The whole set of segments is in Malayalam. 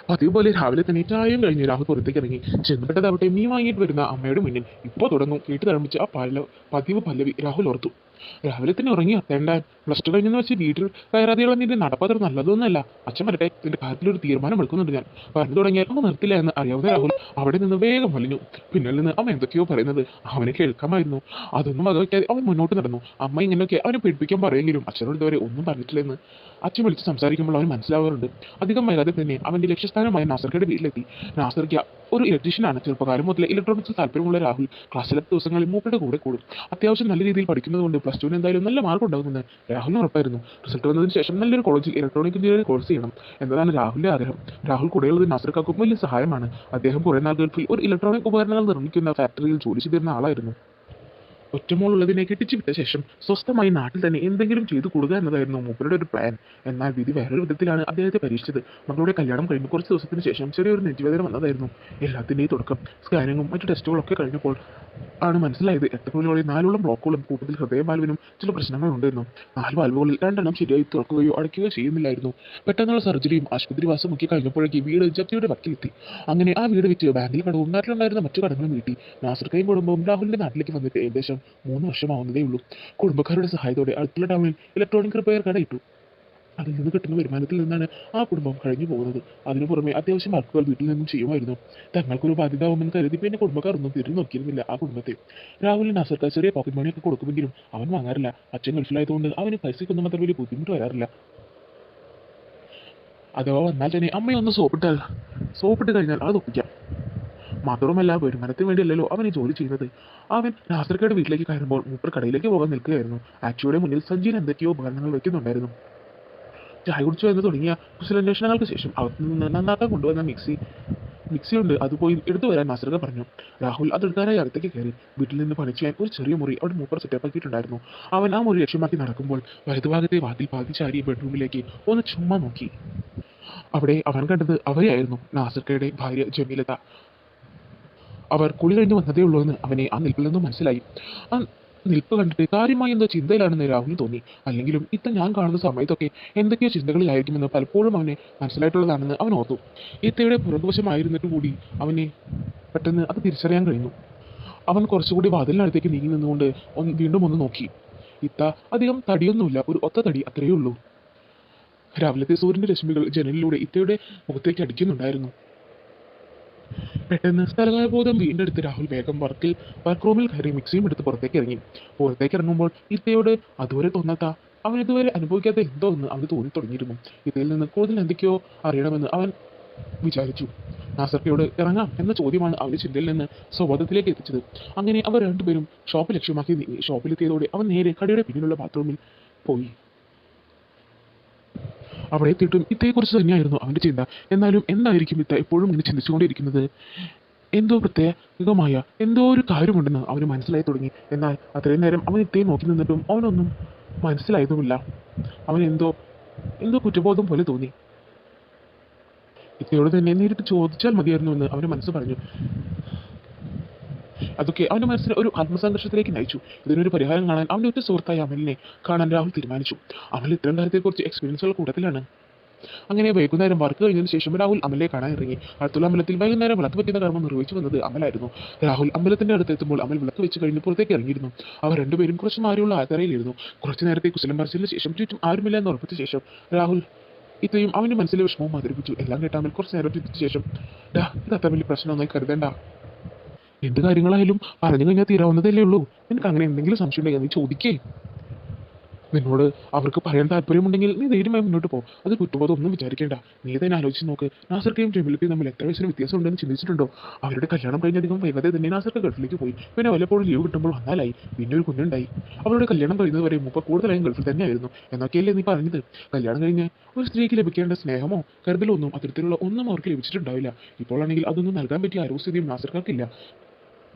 പതിവ് പോലെ രാവിലെ തന്നെ ചായയും കഴിഞ്ഞ് രാഹുൽ പുറത്തേക്ക് ഇറങ്ങി. ചെന്നപ്പെട്ടതാവട്ടെ മീൻ വാങ്ങിയിട്ട് വരുന്ന അമ്മയുടെ മുന്നിൽ. ഇപ്പോൾ തുടങ്ങും കേട്ട് തഴമിച്ച് ആ പതിവ് പല്ലവി രാഹുൽ ഓർത്തു. രാവിലെ തന്നെ ഉറങ്ങി അത്തേണ്ടാൻ. പ്ലസ് ടു കഴിഞ്ഞെന്ന് വെച്ച് വീട്ടിൽ കയറാതെയുള്ള നിന്റെ നടപ്പത്ര നല്ലതൊന്നുമല്ല. അച്ഛൻ വരട്ടെ, നിന്റെ കാര്യത്തിലൊരു തീരുമാനം എടുക്കുന്നുണ്ട് ഞാൻ. പറഞ്ഞു തുടങ്ങിയാൽ അമ്മ നിർത്തില്ല എന്ന് അറിയാവുന്ന രാഹുൽ അവിടെ നിന്ന് വേഗം വലിഞ്ഞു. പിന്നിൽ നിന്ന് അമ്മ എന്തൊക്കെയോ പറയുന്നത് അവനെ കേൾക്കാമായിരുന്നു. അതൊന്നും വകവയ്ക്കാതെ അവൻ മുന്നോട്ട് നടന്നു. അമ്മ ഇങ്ങനെയൊക്കെ അവനെ പേടിപ്പിക്കാൻ പറയെങ്കിലും അച്ഛനോട് ഇതുവരെ ഒന്നും പറഞ്ഞിട്ടില്ലെന്ന് അച്ഛൻ വിളിച്ച് സംസാരിക്കുമ്പോൾ അവന് മനസ്സിലാവാറുണ്ട്. അധികം വൈകാതെ തന്നെ അവന്റെ ലക്ഷ്യസ്ഥാനമായ നാസർക്കയുടെ വീട്ടിലെത്തി. നാസർക്ക ഒരു ഇലക്ട്രീഷ്യനാണ്. ചെറുപ്പകാലം മുതലേ ഇലക്ട്രോണിക്സിൽ താല്പര്യമുള്ള രാഹുൽ ക്ലാസ്സിലെ ദിവസങ്ങളിൽ മൂപ്പരുടെ കൂടെ കൂടും. അത്യാവശ്യം നല്ല രീതിയിൽ പഠിക്കുന്നതുകൊണ്ട് പ്ലസ് ടുവിന് എന്തായാലും നല്ല മാർക്ക് ഉണ്ടാകുമെന്ന് രാഹുലിന് ഉറപ്പായിരുന്നു. റിസൾട്ട് വന്നതിന് ശേഷം നല്ലൊരു കോളേജിൽ ഇലക്ട്രോണിക് എഞ്ചിനീയറിംഗ് കോഴ്സ് ചെയ്യണം എന്നതാണ് രാഹുലിന്റെ ആഗ്രഹം. രാഹുൽ കൂടെയുള്ളത് നാസർക്കാക്കും വലിയ സഹായമാണ്. അദ്ദേഹം കുറേ നാൾ ഗൾഫിൽ ഒരു ഇലക്ട്രോണിക് ഉപകരണങ്ങൾ നിർമ്മിക്കുന്ന ഫാക്ടറിയിൽ ജോലി ചെയ്തിരുന്ന ആളായിരുന്നു. ഒറ്റമോളുള്ളതിനെ കെട്ടിച്ചു വിട്ട ശേഷം സ്വസ്ഥമായി നാട്ടിൽ തന്നെ എന്തെങ്കിലും ചെയ്തു കൊടുക്കുക എന്നതായിരുന്നു മൂപ്പരുടെ ഒരു പ്ലാൻ. എന്നാൽ വിധി വേറൊരു വിധത്തിലാണ് അദ്ദേഹത്തെ പരീക്ഷിച്ചത്. മകളുടെ കല്യാണം കഴിഞ്ഞ് കുറച്ച് ദിവസത്തിന് ശേഷം ചെറിയൊരു നെഞ്ചുവേദന വന്നതായിരുന്നു എല്ലാത്തിൻ്റെയും തുടക്കം. സ്കാനിങ്ങും മറ്റു ടെസ്റ്റുകളൊക്കെ കഴിഞ്ഞപ്പോൾ ആണ് മനസ്സിലായത് രക്തക്കുഴലുകളിൽ 4 ബ്ലോക്കുകളും കൂട്ടത്തിൽ ഹൃദയവാൽവിനും ചില പ്രശ്നങ്ങൾ ഉണ്ടായിരുന്നു. 4 വാൽവുകളിൽ 2 ശരിയായി തുറക്കുകയോ അടയ്ക്കുകയോ ചെയ്യുന്നില്ലായിരുന്നു. പെട്ടെന്നുള്ള സർജറിയും ആശുപത്രിവാസം ഒക്കെ കഴിഞ്ഞപ്പോഴേക്ക് വീട് ജപ്തിയുടെ വക്കിലെത്തി. അങ്ങനെ ആ വീട് വിറ്റ് ബാങ്കിൽ കടവും നാട്ടിലുണ്ടായിരുന്ന മറ്റു കടങ്ങളും വീട്ടി നാസർക്കയും കുടുംബവും രാഹുലിന്റെ നാട്ടിലേക്ക് വന്നിട്ട് ഏകദേശം 3 വർഷമാവുന്നതേ ഉള്ളൂ. കുടുംബക്കാരുടെ സഹായത്തോടെ അടുത്തുള്ള ടൗണിൽ ഇലക്ട്രോണിക് റിപ്പയർ കട ഇട്ടു. അതിൽ നിന്ന് കിട്ടുന്ന വരുമാനത്തിൽ നിന്നാണ് ആ കുടുംബം കഴിഞ്ഞു പോകുന്നത്. അതിനു പുറമെ അത്യാവശ്യം വർക്കുകൾ വീട്ടിൽ നിന്നും ചെയ്യുമായിരുന്നു. തങ്ങൾക്കൊരു ബാധ്യതാവുമെന്ന് കരുതി പിന്നെ കുടുംബക്കാർ ഒന്നും തിരിഞ്ഞു നോക്കിയിരുന്നില്ല ആ കുടുംബത്തെ. രാഹുലിന് നാസർക്കാർ ചെറിയ പോക്കറ്റ് മണിയൊക്കെ കൊടുക്കുമെങ്കിലും അവൻ വാങ്ങാറില്ല. അച്ഛൻ ഗൾഫിലായതുകൊണ്ട് അവന് പൈസയ്ക്കൊന്നും അത്ര വലിയ ബുദ്ധിമുട്ട് വരാറില്ല. അഥവാ വന്നാൽ തന്നെ അമ്മയൊന്ന് സോപ്പിട്ട് കഴിഞ്ഞാൽ അത് ഒപ്പിക്കാം. മാത്രമല്ല വരുമാനത്തിന് വേണ്ടിയല്ലല്ലോ അവൻ ഈ ജോലി ചെയ്യുന്നത്. അവൻ നാസർക്കയുടെ വീട്ടിലേക്ക് കയറുമ്പോൾ മൂപ്പർ കടയിലേക്ക് പോകാൻ നിൽക്കുകയായിരുന്നു. ആക്സിയുടെ മുന്നിൽ സഞ്ജീൻ എന്തൊക്കെയോ ഉപകരണങ്ങൾ വയ്ക്കുന്നുണ്ടായിരുന്നു. ചായ കുടിച്ചു എന്ന് തുടങ്ങിയ കുശലാന്വേഷണങ്ങൾക്ക് ശേഷം അകത്തു നിന്ന് നന്നാക്കാൻ കൊണ്ടുവന്ന മിക്സിയുണ്ട്, അത് പോയി എടുത്തു വരാൻ നാസർക്ക പറഞ്ഞു. രാഹുൽ അതെടുക്കാനായി അകത്തേക്ക് കയറി. വീട്ടിൽ നിന്ന് പണി ചെയ്യാൻ ഒരു ചെറിയ മുറി അവിടെ മൂപ്പർ സെറ്റപ്പ് ആക്കിയിട്ടുണ്ടായിരുന്നു. അവൻ ആ മുറി ലക്ഷ്യമാക്കി നടക്കുമ്പോൾ വലതുഭാഗത്തെ വാതിൽ പാതി ചാരി ബെഡ്റൂമിലേക്ക് ഒന്ന് ചുമ്മാ നോക്കി. അവിടെ അവൻ കണ്ടത് അവരെയായിരുന്നു, നാസർക്കയുടെ ഭാര്യ ജമീലത. അവർ കുളി കഴിഞ്ഞ് വന്നതേ ഉള്ളൂ എന്ന് അവനെ ആ നിൽപ്പിൽ നിന്നും മനസ്സിലായി. ആ നിൽപ്പ് കണ്ടിട്ട് കാര്യമായി എന്തോ ചിന്തയിലാണെന്ന് രാഹുലിന് തോന്നി. അല്ലെങ്കിലും ഞാൻ കാണുന്ന സമയത്തൊക്കെ എന്തൊക്കെയോ ചിന്തകളിലായിരിക്കുമെന്ന് പലപ്പോഴും അവനെ മനസ്സിലായിട്ടുള്ളതാണെന്ന് അവൻ ഓർത്തു. ഇത്തയുടെ പുറകുവശമായിരുന്നിട്ട് കൂടി അവനെ പെട്ടെന്ന് അത് തിരിച്ചറിയാൻ കഴിഞ്ഞു. അവൻ കുറച്ചുകൂടി വാതിലിനടുത്തേക്ക് നീങ്ങി നിന്നുകൊണ്ട് വീണ്ടും ഒന്ന് നോക്കി. ഇത്ത അധികം തടിയൊന്നുമില്ല, ഒരു ഒത്ത തടി അത്രയേ ഉള്ളൂ. രാവിലത്തെ സൂര്യന്റെ രശ്മികൾ ജനലിലൂടെ ഇത്തയുടെ മുഖത്തേക്ക് അടിക്കുന്നുണ്ടായിരുന്നു. പെട്ടെന്ന് സ്ഥലകാലബോധം വീണ്ടെടുത്ത് രാഹുൽ വേഗം വർക്ക് റൂമിൽ കയറി മിക്സിയും എടുത്ത് പുറത്തേക്ക് ഇറങ്ങി. പുറത്തേക്ക് ഇറങ്ങുമ്പോൾ ഇത്തയോട് അതുവരെ തോന്നാത്ത, അവൻ ഇതുവരെ അനുഭവിക്കാത്ത എന്തോ എന്ന് അവന് തോന്നി തുടങ്ങിയിരുന്നു. ഇതിൽ നിന്ന് കൂടുതൽ എന്തൊക്കെയോ അറിയണമെന്ന് അവൻ വിചാരിച്ചു. നാസർക്കയോട് ഇറങ്ങാം എന്ന ചോദ്യമാണ് അവന്റെ ചിന്തയിൽ നിന്ന് സ്വബോധത്തിലേക്ക് എത്തിച്ചത്. അങ്ങനെ അവർ രണ്ടുപേരും ഷോപ്പ് ലക്ഷ്യമാക്കി നീങ്ങി. ഷോപ്പിലെത്തിയതോടെ അവൻ നേരെ കടയുടെ പിന്നിലുള്ള ബാത്റൂമിൽ പോയി. അവിടെ എത്തിയിട്ടും ഇത്തയെക്കുറിച്ച് തന്നെയായിരുന്നു അവന്റെ ചിന്ത. എന്നാലും എന്തായിരിക്കും ഇത്ത എപ്പോഴും ഇങ്ങനെ ചിന്തിച്ചുകൊണ്ടിരിക്കുന്നത്? എന്തോ പ്രത്യേകമായ എന്തോ ഒരു കാര്യമുണ്ടെന്ന് അവന് മനസ്സിലായി തുടങ്ങി. എന്നാൽ അത്രയും നേരം അവൻ ഇത്തയെ നോക്കി നിന്നിട്ടും അവനൊന്നും മനസ്സിലായതുമില്ല. അവൻ എന്തോ എന്തോ കുറ്റബോധം പോലെ തോന്നി. ഇത്തയോട് തന്നെ നേരിട്ട് ചോദിച്ചാൽ മതിയായിരുന്നു എന്ന് അവന്റെ മനസ്സ് പറഞ്ഞു. അതൊക്കെ അവന്റെ മനസ്സിനെ ഒരു ആത്മസംഘർഷത്തിലേക്ക് നയിച്ചു. ഇതിനൊരു പരിഹാരം കാണാൻ അവന്റെ ഒറ്റ സുഹൃത്തായ അമലിനെ കാണാൻ രാഹുൽ തീരുമാനിച്ചു. അമൽ ഇത്തരം കാര്യത്തെക്കുറിച്ച് എക്സ്പീരിയൻസുള്ള കൂട്ടത്തിലാണ്. അങ്ങനെ വൈകുന്നേരം വർക്ക് കഴിഞ്ഞതിന് ശേഷം രാഹുൽ അമലിനെ കാണാൻ ഇറങ്ങി. അടുത്തുള്ള അമ്പലത്തിൽ വൈകുന്നേരം വിളക്ക് വെക്കുന്ന കർമ്മം നിർവഹിച്ചു വന്നത് അമലായിരുന്നു. രാഹുൽ അമ്പലത്തിന്റെ അടുത്ത് എത്തുമ്പോൾ അമൽ വിളക്ക് വെച്ച് കഴിഞ്ഞ് പുറത്തേക്ക് ഇറങ്ങിയിരുന്നു. അവർ രണ്ടുപേരും കുറച്ച് മാറിയുള്ള ആത്തറയിലിരുന്നു. കുറച്ചു നേരത്തെ കുശലം പറച്ചിലിന് ശേഷം ചുറ്റും ആരുമില്ല എന്ന് ഉറപ്പിച്ച ശേഷം രാഹുൽ ഇത്രയും അവന്റെ മനസ്സിലെ വിഷമവും അവതരിപ്പിച്ചു. എല്ലാം കേട്ട അമൽ കുറച്ച് നേരം ചിന്തിച്ച ശേഷം, ഇത് അത്ര വലിയ പ്രശ്നമൊന്നും കരുതേണ്ട, എന്ത് കാര്യങ്ങളായാലും പറഞ്ഞു കഴിഞ്ഞാൽ തീരാവുന്നതല്ലേ ഉള്ളൂ. നിനക്ക് അങ്ങനെ എന്തെങ്കിലും സംശയം ഉണ്ടെങ്കിൽ നീ ചോദിക്കേ. നിന്നോട് അവർക്ക് പറയാൻ താല്പര്യമുണ്ടെങ്കിൽ നീ ധൈര്യമായി മുന്നോട്ട് പോകും. അത് കുറ്റബോധം ഒന്നും വിചാരിക്കേണ്ട. നീ തന്നെ ആലോചിച്ച് നോക്ക്, നാസർക്കയും ജമീലക്കയും തമ്മിൽ എത്ര വയസ്സിന് വ്യത്യാസം ഉണ്ടെന്ന് ചിന്തിച്ചിട്ടുണ്ടോ? അവരുടെ കല്യാണം കഴിഞ്ഞധികം വൈകാതെ തന്നെ നാസർക്ക് ഗൾഫിലേക്ക് പോയി. പിന്നെ വല്ലപ്പോഴും ലീവ് കിട്ടുമ്പോൾ വന്നാലായി. പിന്നെ ഒരു കുഞ്ഞുണ്ടായി. അവരുടെ കല്യാണം കഴിയുന്നത് വരെ മുമ്പ് കൂടുതലായും ഗൾഫിൽ തന്നെയായിരുന്നു എന്നൊക്കെയല്ലേ നീ പറഞ്ഞത്? കല്യാണം കഴിഞ്ഞ് ഒരു സ്ത്രീക്ക് ലഭിക്കേണ്ട സ്നേഹമോ കരുതലോ ഒന്നും അത്തരത്തിലുള്ള ഒന്നും അവർക്ക് ലഭിച്ചിട്ടുണ്ടാവില്ല. ഇപ്പോഴാണെങ്കിൽ അതൊന്നും നൽകാൻ പറ്റിയ ആരോഗ്യസ്ഥിതിയും നാസർക്കാർക്കില്ല.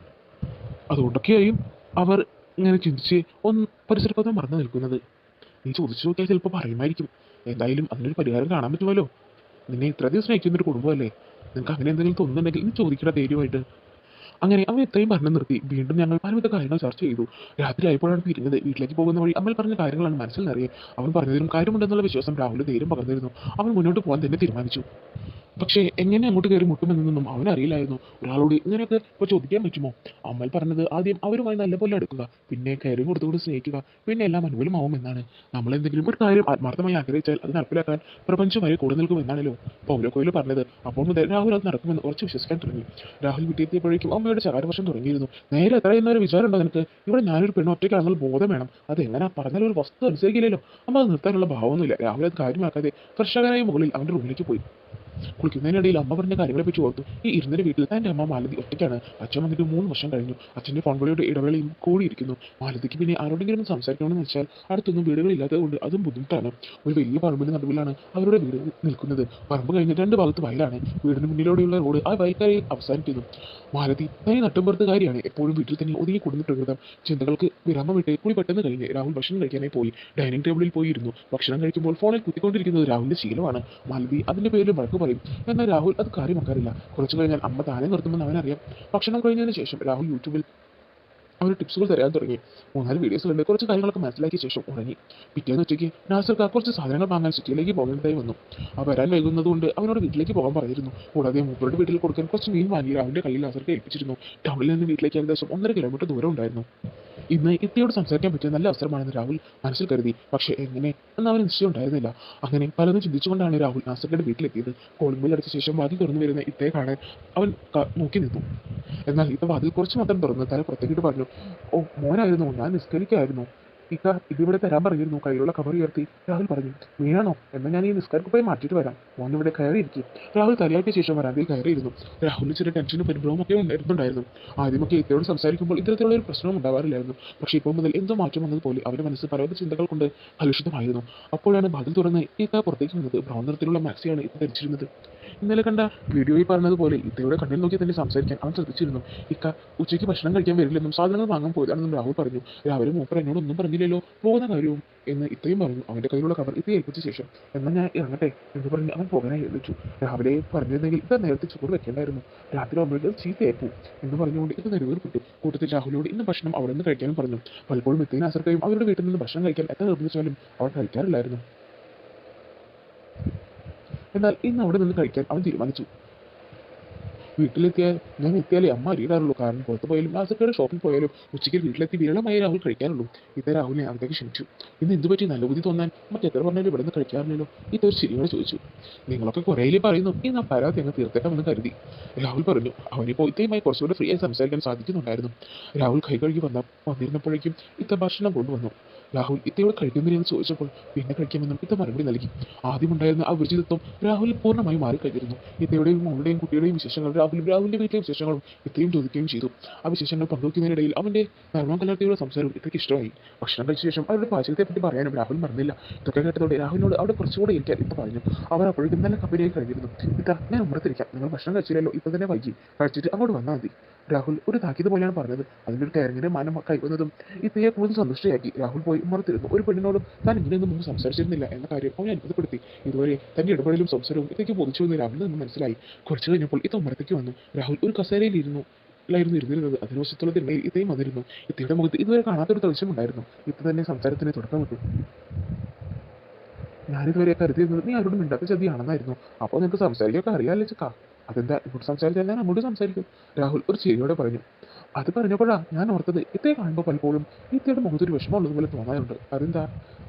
അതുകൊണ്ടൊക്കെയായും അവർ ഇങ്ങനെ ചിന്തിച്ച് പരിസരത്തൊന്നും മറന്നു നിൽക്കുന്നത്. നീ ചോദിച്ചു നോക്കിയാൽ ചിലപ്പോൾ പറയുമായിരിക്കും. എന്തായാലും അതിനൊരു പരിഹാരം കാണാൻ പറ്റുമല്ലോ. നിന്നെ ഇത്രയധികം സ്നേഹിക്കുന്നൊരു കുടുംബമല്ലേ. നിനക്ക് അങ്ങനെ എന്തെങ്കിലും തോന്നുന്നുണ്ടെങ്കിൽ നീ ചോദിക്കട ധൈര്യമായിട്ട്. അങ്ങനെ അവൻ ഇത്രയും പറഞ്ഞു നിർത്തി. വീണ്ടും ഞങ്ങൾ പലവിധ കാര്യങ്ങൾ ചർച്ച ചെയ്തു. രാത്രിയായപ്പോഴാണ് പിരിഞ്ഞത്. വീട്ടിലേക്ക് പോകുന്ന വഴി അമ്മൽ പറഞ്ഞ കാര്യങ്ങളാണ് മനസ്സിൽ നിറയെ. അവൻ പറഞ്ഞതിലും കാര്യമുണ്ടെന്നുള്ള വിശ്വാസം രാഹുൽ ധൈര്യം പകർന്നിരുന്നു. അവൻ മുന്നോട്ട് പോകാൻ തന്നെ തീരുമാനിച്ചു. പക്ഷേ എങ്ങനെ അങ്ങോട്ട് കയറി മുട്ടുമെന്നൊന്നും അവനറിയില്ലായിരുന്നു. ഒരാളോട് ഇങ്ങനെയൊക്കെ ഇപ്പോൾ ചോദിക്കാൻ പറ്റുമോ? അമ്മൽ പറഞ്ഞത് ആദ്യം അവരുമായി നല്ലപോലെ അടുക്കുക, പിന്നെ കയറി കൊടുത്തുകൊണ്ട് സ്നേഹിക്കുക, പിന്നെ എല്ലാം അനുകൂലമാവും എന്നാണ്. നമ്മൾ എന്തെങ്കിലും ഒരു കാര്യം ആത്മാർത്ഥമായി ആഗ്രഹിച്ചാൽ അത് നടപ്പിലാക്കാൻ പ്രപഞ്ചം വരെ കൂടെ നിൽക്കുമെന്നാണല്ലോ പൗലോ കൊയ്ലോ പറഞ്ഞത്. അപ്പോൾ മുതൽ രാഹുൽ അത് നടക്കുമെന്ന് ഉറച്ചു വിശ്വസിക്കാൻ തുടങ്ങി. രാഹുൽ വീട്ടിലെത്തിയപ്പോഴേക്കും അമ്മയുടെ ചകാരവർഷം തുടങ്ങിയിരുന്നു. നേരെ എത്ര എന്നൊരു വിചാരമുണ്ടോ നിനക്ക്? ഇവിടെ ഞാനൊരു പെണ്ണ് ഒറ്റയ്ക്കാണെന്നുള്ള ബോധം വേണം. അത് എങ്ങനെ പറഞ്ഞാൽ ഒരു വസ്തു അനുസരിക്കില്ലല്ലോ. അമ്മ അത് നിർത്താനുള്ള ഭാവമൊന്നുമില്ല. രാഹുൽ അത് കാര്യമാക്കാതെ കർഷകനായ മുകളിൽ അവൻ്റെ റൂമിലേക്ക് പോയി. കുളിക്കുന്നതിനിടയിൽ അമ്മ പറഞ്ഞ കാര്യങ്ങളെ പറ്റി ഓർത്തു. ഈ ഇരുന്നിന്റെ വീട്ടിൽ തന്റെ അമ്മ മാലതി ഒറ്റയ്ക്കാണ്. അച്ഛൻ വന്നിട്ട് 3 വർഷം കഴിഞ്ഞു. അച്ഛന്റെ ഫോൺ വിളിയുടെ ഇടവേളയും കൂടിയിരിക്കുന്നു. മാലതിക്ക് പിന്നെ ആരോടെങ്കിലും ഒന്ന് സംസാരിക്കണമെന്ന് വെച്ചാൽ അടുത്തൊന്നും വീടുകളില്ലാത്തത് കൊണ്ട് അതും ബുദ്ധിമുട്ടാണ്. ഒരു വലിയ പറമ്പിന് നടുവിലാണ് അവരുടെ വീട് നിൽക്കുന്നത്. പറമ്പ് കഴിഞ്ഞ് 2 ഭാഗത്ത് വയലാണ്. വീടിന് മുന്നിലൂടെയുള്ള റോഡ് ആ വയൽക്കരയിൽ അവസാനിക്കുന്നു. മാലതി തനി നട്ടുമ്പുറത്തുകാരിയാണ്. എപ്പോഴും വീട്ടിൽ തന്നെ ഒതുങ്ങി കൂടുന്ന പ്രകൃതം. ചിന്തകൾക്ക് വിരാമമിട്ട് കുളി പെട്ടെന്ന് കഴിഞ്ഞ് രാഹുൽ ഭക്ഷണം കഴിക്കാനായി പോയി. ഡൈനിങ് ടേബിളിൽ പോയി ഇരുന്നു. ഭക്ഷണം കഴിക്കുമ്പോൾ ഫോണിൽ കുത്തിക്കൊണ്ടിരിക്കുന്നത് രാഹുലിന്റെ ശീലമാണ്. മാലതി അതിന്റെ പേരിൽ വഴക്ക് പറയും. എന്നാൽ രാഹുൽ അത് കാര്യമാക്കാറില്ല. കുറച്ചു കഴിഞ്ഞാൽ അമ്മ താനെ നിർത്തുമെന്ന് അവനറിയാം. ഭക്ഷണം കഴിഞ്ഞതിന് ശേഷം രാഹുൽ യൂട്യൂബിൽ അവർ ടിപ്സുകൾ തരാൻ തുടങ്ങി. 3-4 വീഡിയോസ് കണ്ട് കുറച്ച് കാര്യങ്ങളൊക്കെ മനസ്സിലാക്കിയ ശേഷം ഉറങ്ങി. പിറ്റേന്ന് ഉച്ചയ്ക്ക് നാസർക്ക് കുറച്ച് സാധനങ്ങൾ വാങ്ങാൻ സിറ്റിയിലേക്ക് പോകേണ്ടതായി വന്നു. വരാൻ വൈകുന്നതുകൊണ്ട് അവനോട് വീട്ടിലേക്ക് പോകാൻ പറഞ്ഞിരുന്നു. കൂടാതെ മൂപ്പരുടെ വീട്ടിൽ കൊടുക്കാൻ കുറച്ച് മീൻ വാങ്ങി രാഹുലിന്റെ കയ്യിൽ നാസർക്ക് ഏൽപ്പിച്ചിരുന്നു. ടൗണിൽ നിന്ന് വീട്ടിലേക്ക് ഏകദേശം 1.5 കിലോമീറ്റർ ദൂരം ഉണ്ടായിരുന്നു. ഇന്ന് ഇത്തയോട് സംസാരിക്കാൻ പറ്റിയ നല്ല അവസരമാണെന്ന് രാഹുൽ മനസ്സിൽ കരുതി. പക്ഷേ എങ്ങനെ എന്ന് അവന് നിശ്ചയം ഉണ്ടായിരുന്നില്ല. അങ്ങനെ പലതും ചിന്തിച്ചുകൊണ്ടാണ് രാഹുൽ നാസറിന്റെ വീട്ടിലെത്തിയത്. കോളിംഗ് ബെൽ അടിച്ച ശേഷം വാതിൽ തുറന്നു വരുന്ന ഇത്തയെ കാണാൻ അവൻ നോക്കി നിന്നു. എന്നാൽ ഇത്ത വാതിൽ കുറച്ച് മാത്രം തുറന്ന് തല പുറത്തേക്കിട്ട് പറഞ്ഞു, ഓ മോനായിരുന്നു, ഞാൻ നിസ്കരിക്കായിരുന്നു. ഇക്ക ഇതിവിടെ തരാൻ പറഞ്ഞിരുന്നു. കയ്യിലുള്ള കവർ ഉയർത്തി രാഹുൽ പറഞ്ഞു, വീണാണോ? എന്നാൽ ഞാൻ ഈ നിസ്കാരക്കുപ്പായി മാറ്റിയിട്ട് വരാം. മോൻ ഇവിടെ കയറിയിരിക്കും. രാഹുൽ തലയാട്ടിയ ശേഷം വരാന്തയിൽ കയറിയിരുന്നു. രാഹുലിന് ചെറിയ ടെൻഷനും പരിഭ്രമവും ഒക്കെ ഉണ്ടായിരുന്നുണ്ടായിരുന്നു. ആദ്യമൊക്കെ ഇത്തയോട് സംസാരിക്കുമ്പോൾ ഇത്തരത്തിലുള്ള ഒരു പ്രശ്നവും ഉണ്ടാവാറില്ലായിരുന്നു. പക്ഷേ ഇപ്പോൾ മുതൽ എന്തോ മാറ്റം വന്നതുപോലെ അവരുടെ മനസ്സ് പലവിധ ചിന്തകൾ കൊണ്ട് കലുഷിതമായിരുന്നു. അപ്പോഴാണ് വാതിൽ തുറന്ന് ഇത്ത പുറത്തേക്ക് വന്നത്. ബ്രൗൺ നിറത്തിലുള്ള മാക്സിയാണ് ഇത്ത ധരിച്ചിരുന്നത്. ഇന്നലെ കണ്ട വീഡിയോയിൽ പറഞ്ഞതുപോലെ ഇത്തയുടെ കണ്ണിൽ നോക്കി തന്നെ സംസാരിക്കാൻ അവൻ ശ്രദ്ധിച്ചിരുന്നു. ഇക്ക ഉച്ചയ്ക്ക് ഭക്ഷണം കഴിക്കാൻ വരില്ലെന്നും സാധനങ്ങൾ വാങ്ങാൻ പോയതാണെന്നും രാഹുൽ പറഞ്ഞു. രാവിലെ മൂപ്പർ എന്നോടൊന്നും പറഞ്ഞില്ലല്ലോ പോകുന്ന കാര്യവും എന്ന് ഇത്തയും പറഞ്ഞു. അവന്റെ കയ്യിലുള്ള കവർ ഇത്തയെ ഏൽപ്പിച്ച ശേഷം എന്നാൽ ഞാൻ ഇറങ്ങട്ടെ എന്ന് പറഞ്ഞ് അവൻ പോകാനായി എഴുതിച്ചു. രാവിലെ പറഞ്ഞിരുന്നെങ്കിൽ ഇത് നേരത്തെ ചോറ് വെക്കേണ്ടായിരുന്നു. രാത്രി ആകുമ്പോഴേക്കും ചീത്തയേപ്പു എന്ന് പറഞ്ഞുകൊണ്ട് ഇത് നെടുവേർപ്പെട്ടു. കൂട്ടത്തിൽ രാഹുലിനോട് ഇന്ന് ഭക്ഷണം അവിടെ നിന്ന് കഴിക്കാനും പറഞ്ഞു. പലപ്പോഴും ഇത്തയും അസർക്കയും അവരുടെ വീട്ടിൽ നിന്ന് ഭക്ഷണം കഴിക്കാൻ എത്ര നിർദ്ദേശിച്ചാലും അവൾ കഴിക്കാറില്ലായിരുന്നു. എന്നാൽ ഇന്ന് അവിടെ നിന്ന് കഴിക്കാൻ അവൻ തീരുമാനിച്ചു. ഞാൻ എത്തിയാലേ അമ്മ അറിയിടാറുള്ളൂ. കാരണം പുറത്ത് പോയാലും നാസക്കയുടെ ഷോപ്പിൽ പോയാലും ഉച്ചയ്ക്ക് വീട്ടിലെത്തി വിരളമായി രാഹുൽ കഴിക്കാറുള്ളൂ. ഇത്ത രാഹുലിനെ അവിടേക്ക് ക്ഷണിച്ചു. ഇന്ന് എന്ത് പറ്റി നല്ല ബുദ്ധി തോന്നാൻ? മറ്റെത്ര പറഞ്ഞാലും ഇവിടെ നിന്ന് കഴിക്കാറില്ലല്ലോ. ഇതൊരു ശരിയോടെ ചോദിച്ചു. നിങ്ങളൊക്കെ കുറേയിലേ പറയുന്നു, ഈ നാം പരാതി അങ്ങ് തീർത്തേക്കാമെന്ന് കരുതി രാഹുൽ പറഞ്ഞു. അവനിപ്പോൾ ഇത്തയുമായി കുറച്ചുകൂടെ ഫ്രീ ആയി സംസാരിക്കാൻ സാധിക്കുന്നുണ്ടായിരുന്നു. രാഹുൽ കൈ കഴുകി വന്നിരുന്നപ്പോഴേക്കും ഇത്ത ഭക്ഷണം കൊണ്ടുവന്നു. രാഹുൽ ഇത്തയോട് കഴിക്കുന്നില്ലെന്ന് ചോദിച്ചപ്പോൾ പിന്നെ കഴിക്കാമെന്നും ഇത്ത മറുപടി നൽകി. ആദ്യമുണ്ടായിരുന്ന ആ വിചിതത്വം രാഹുൽ പൂർണ്ണമായി മാറിക്കഴിഞ്ഞിരുന്നു. ഇത്തയുടെയും മോളുടെയും കുട്ടിയുടെയും വിശേഷങ്ങൾ രാഹുലിന്റെ വീട്ടിലെ വിശേഷങ്ങളും ഇത്തയും ചോദിക്കുകയും ചെയ്തു. ആ വിശേഷങ്ങൾ പങ്കുവയ്ക്കുന്നതിനിടയിൽ അവന്റെ നർമ്മം കലർത്തിയുള്ള സംസാരവും ഇത്തയ്ക്ക് ഇഷ്ടമായി. ഭക്ഷണം കഴിച്ച ശേഷം അവരുടെ പാചകത്തെ പറ്റി പറയാനും രാഹുൽ മറന്നില്ല. ഇതൊക്കെ കേട്ടതോടെ രാഹുലിനോട് അവിടെ കുറച്ചുകൂടെ ഇരിക്കാൻ ഇത്ത പറഞ്ഞു. അവർ അപ്പോഴേക്കും നല്ല കമ്പനിയായി കഴിഞ്ഞിരുന്നു. ഇത്ത ഞാൻ ഉമ്മറത്തിരിക്കാം, നിങ്ങൾ ഭക്ഷണം കഴിച്ചില്ലല്ലോ, ഇപ്പൊ തന്നെ വൈകി, കഴിച്ചിട്ട് അങ്ങോട്ട് വന്നാൽ മതി. രാഹുൽ ഒരു താക്കീത് പോലെയാണ് പറഞ്ഞത്. അതിൻ്റെ ഒരു കയറിങ്ങിന്റെ മാനം കൈവന്നതും ഇത്തയെ കൂടുതൽ സന്തുഷ്ടയാക്കി. രാഹുൽ പോയി ഉമ്മറത്തിരുന്നു. ഒരു പെണ്ണിനോടും താൻ ഇങ്ങനെയൊന്നും മുമ്പ് സംസാരിച്ചിരുന്നില്ല എന്ന കാര്യം അവനെ അത്ഭുതപ്പെടുത്തി. ഇതുവരെ തന്റെ ഇടപെടലും സംസാരവും ഇത്തയ്ക്ക് ബോധിച്ചു എന്ന് രാഹുലിന് നിന്ന് മനസ്സിലായി. കുറച്ചു കഴിഞ്ഞപ്പോൾ ഇത്ത ഉമ്മറത്തേക്ക് വന്നു. രാഹുൽ ഒരു കസേരയിൽ ഇരുന്നിരുന്നത്. അതിനുവശത്തുള്ള തിണ്ണയിൽ ഇത്തയും വന്നിരുന്നു. ഇത്തയുടെ മുഖത്ത് ഇതുവരെ കാണാത്തൊരു തെളിച്ചമുണ്ടായിരുന്നു. ഇത്ത തന്നെ സംസാരത്തിന് തുടക്കമിട്ടു. ഞാനിതുവരെ കരുതിയിരുന്നത് നീ ആരോടും മിണ്ടാത്ത ചതിയാണെന്നായിരുന്നു. അപ്പോൾ നിനക്ക് സംസാരിക്കൊക്കെ അറിയാമല്ലോ ചക്കാ. അതെന്താ ഇങ്ങോട്ട് സംസാരിച്ചാൽ ഞാൻ അങ്ങോട്ട് സംസാരിക്കും, രാഹുൽ ഒരു ചിരിയോടെ പറഞ്ഞു. അത് പറഞ്ഞപ്പോഴാ ഞാൻ ഓർത്തത്, ഇത്തയെ കാണുമ്പോൾ പലപ്പോഴും ഇത്തയുടെ മുഖത്തൊരു വിഷമമുള്ളതുപോലെ തോന്നാറുണ്ട്. അതെന്താ,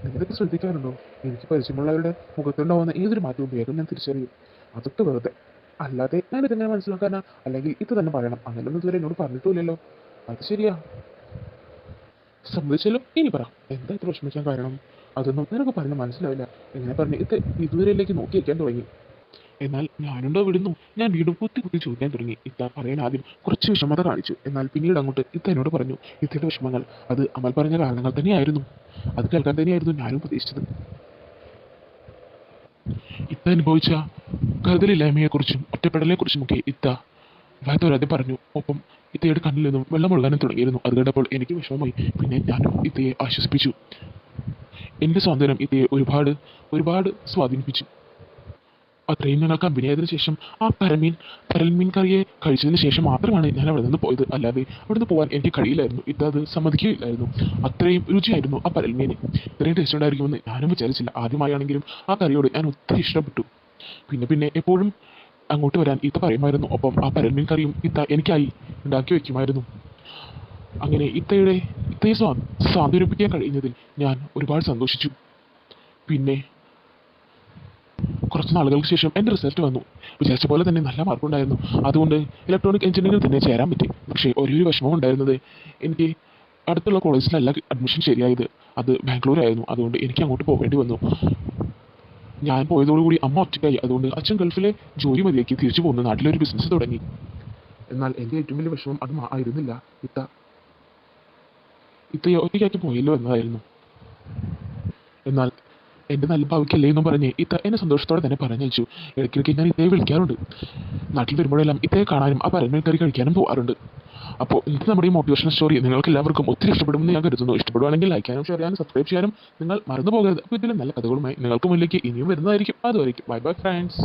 നിങ്ങളൊക്കെ ശ്രദ്ധിക്കാറുണ്ടോ? എനിക്ക് പരിചയമുള്ളവരുടെ മുഖത്തുണ്ടാവുന്ന ഏതൊരു മാറ്റവും വേഗം ഞാൻ തിരിച്ചറിയും. അതൊക്കെ വെറുതെ. അല്ലാതെ ഞാനിതെങ്ങനെ മനസ്സിലാക്കാനാ? അല്ലെങ്കിൽ ഇത് തന്നെ പറയണം, അങ്ങനെയൊന്നും ഇതുവരെ എന്നോട് പറഞ്ഞിട്ടില്ലല്ലോ. അത് ശരിയാ, സമ്മതിച്ചല്ലോ. ഇനി പറ, എന്താ ഇത്ര വിഷമിക്കാൻ കാരണം? അതൊന്നും നിനക്ക് പറഞ്ഞ് മനസ്സിലാവില്ല. ഇങ്ങനെ പറഞ്ഞ് ഇത് ഇതുവരെയിലേക്ക് നോക്കി വയ്ക്കാൻ തുടങ്ങി. എന്നാൽ ഞാനുണ്ടോ വിടുന്നു? ഞാൻ വീണ്ടും കുത്തി കുത്തി ചോദിക്കാൻ തുടങ്ങി. ഇത്ത പറയാൻ ആദ്യം കുറച്ച് വിഷമത കാണിച്ചു. എന്നാൽ പിന്നീട് അങ്ങോട്ട് ഇത്ത എന്നോട് പറഞ്ഞു ഇത്തയുടെ വിഷമങ്ങൾ അത് അമൽ പറഞ്ഞ കാരണങ്ങൾ തന്നെയായിരുന്നു. അത് കേൾക്കാൻ തന്നെയായിരുന്നു ഞാനും പ്രതീക്ഷിച്ചത്. ഇത്ത അനുഭവിച്ച കരുതലില്ലായ്മയെക്കുറിച്ചും ഒറ്റപ്പെടലിനെക്കുറിച്ചുമൊക്കെ ഇത്ത വായത്തോരാദ്യം പറഞ്ഞു. ഒപ്പം ഇത്തയുടെ കണ്ണിൽ നിന്നും വെള്ളം ഒഴുകാനും തുടങ്ങിയിരുന്നു. അത് കണ്ടപ്പോൾ എനിക്ക് വിഷമമായി. പിന്നെ ഞാനും ഇത്തയെ ആശ്വസിപ്പിച്ചു. എൻ്റെ സ്വാതന്ത്ര്യം ഇത്തയെ ഒരുപാട് ഒരുപാട് സ്വാധീനിപ്പിച്ചു. അത്രയും ഞങ്ങൾ കമ്പനിയായതിനു ശേഷം ആ പരൽമീൻ കറിയെ കഴിച്ചതിന് ശേഷം മാത്രമാണ് ഞാൻ അവിടെ നിന്ന് പോയത്. അല്ലാതെ അവിടെ നിന്ന് പോകാൻ എനിക്ക് കഴിയില്ലായിരുന്നു. ഇത് അത് സമ്മതിക്കുകയില്ലായിരുന്നു. അത്രയും രുചിയായിരുന്നു ആ പരൽമീന്. ഇത്രയും ടേസ്റ്റ് ഉണ്ടായിരിക്കുമെന്ന് ഞാനും വിചാരിച്ചില്ല. ആദ്യമായാണെങ്കിലും ആ കറിയോട് ഞാൻ ഒത്തിരി ഇഷ്ടപ്പെട്ടു. പിന്നെ എപ്പോഴും അങ്ങോട്ട് വരാൻ ഇത്ത പറയുമായിരുന്നു. ഒപ്പം ആ പരൽമീൻ കറിയും ഇത്ത എനിക്കായി ഉണ്ടാക്കി വയ്ക്കുമായിരുന്നു. അങ്ങനെ ഇത്തയെ സാന്ത്വനിപ്പിക്കാൻ കഴിഞ്ഞതിൽ ഞാൻ ഒരുപാട് സന്തോഷിച്ചു. പിന്നെ കുറച്ച് നാളുകൾക്ക് ശേഷം എൻ്റെ റിസൾട്ട് വന്നു. വിചാരിച്ച പോലെ തന്നെ നല്ല മാർക്കുണ്ടായിരുന്നു. അതുകൊണ്ട് ഇലക്ട്രോണിക് എഞ്ചിനീയറിംഗിൽ തന്നെ ചേരാൻ പറ്റി. പക്ഷേ ഒരു വിഷമം ഉണ്ടായിരുന്നത്, എനിക്ക് അടുത്തുള്ള കോളേജിലല്ല അഡ്മിഷൻ ശരിയായത്. അത് ബാംഗ്ലൂരായിരുന്നു. അതുകൊണ്ട് എനിക്ക് അങ്ങോട്ട് പോകേണ്ടി വന്നു. ഞാൻ പോയതോടുകൂടി അമ്മ ഒറ്റയ്ക്കായി. അതുകൊണ്ട് അച്ഛൻ ഗൾഫിലെ ജോലി മതിയാക്കി തിരിച്ചു പോകുന്ന നാട്ടിലൊരു ബിസിനസ് തുടങ്ങി. എന്നാൽ എൻ്റെ ഏറ്റവും വലിയ വിഷമം അത് ആയിരുന്നില്ല. ഇത്തയെ ഒറ്റയ്ക്കാക്കി പോയല്ലോ എന്നതായിരുന്നു. എന്നാൽ എൻ്റെ നല്ല ഭാവിക്കല്ലേ എന്നും പറഞ്ഞ് ഇത്ത എന്നെ സന്തോഷത്തോടെ തന്നെ പറഞ്ഞയച്ചു. ഇടയ്ക്കിടയ്ക്ക് ഞാൻ ഇത്തയെ വിളിക്കാറുണ്ട്. നാട്ടിൽ വരുമ്പോഴെല്ലാം ഇത്തയെ കാണാനും ആ പരൽമീൻ കറി കഴിക്കാനും പോകാറുണ്ട്. അപ്പോൾ ഇത് നമ്മുടെ ഈ മോട്ടിവേഷണൽ സ്റ്റോറി നിങ്ങൾക്ക് എല്ലാവർക്കും ഒത്തിരി ഇഷ്ടപ്പെടുമെന്ന് ഞാൻ കരുതുന്നു. ഇഷ്ടപ്പെടുവാണെങ്കിൽ ലൈക്ക് ചെയ്യാനും ഷെയർ ചെയ്യാനും സബ്സ്ക്രൈബ് ചെയ്യാനും നിങ്ങൾ മറന്നു പോകരുത്. അപ്പോൾ ഇതിലും നല്ല കഥകളുമായി നിങ്ങൾക്ക് മുന്നിലേക്ക് ഇനിയും വരുന്നതായിരിക്കും. അതുവരെയും ബൈ ബൈ ഫ്രണ്ട്സ്.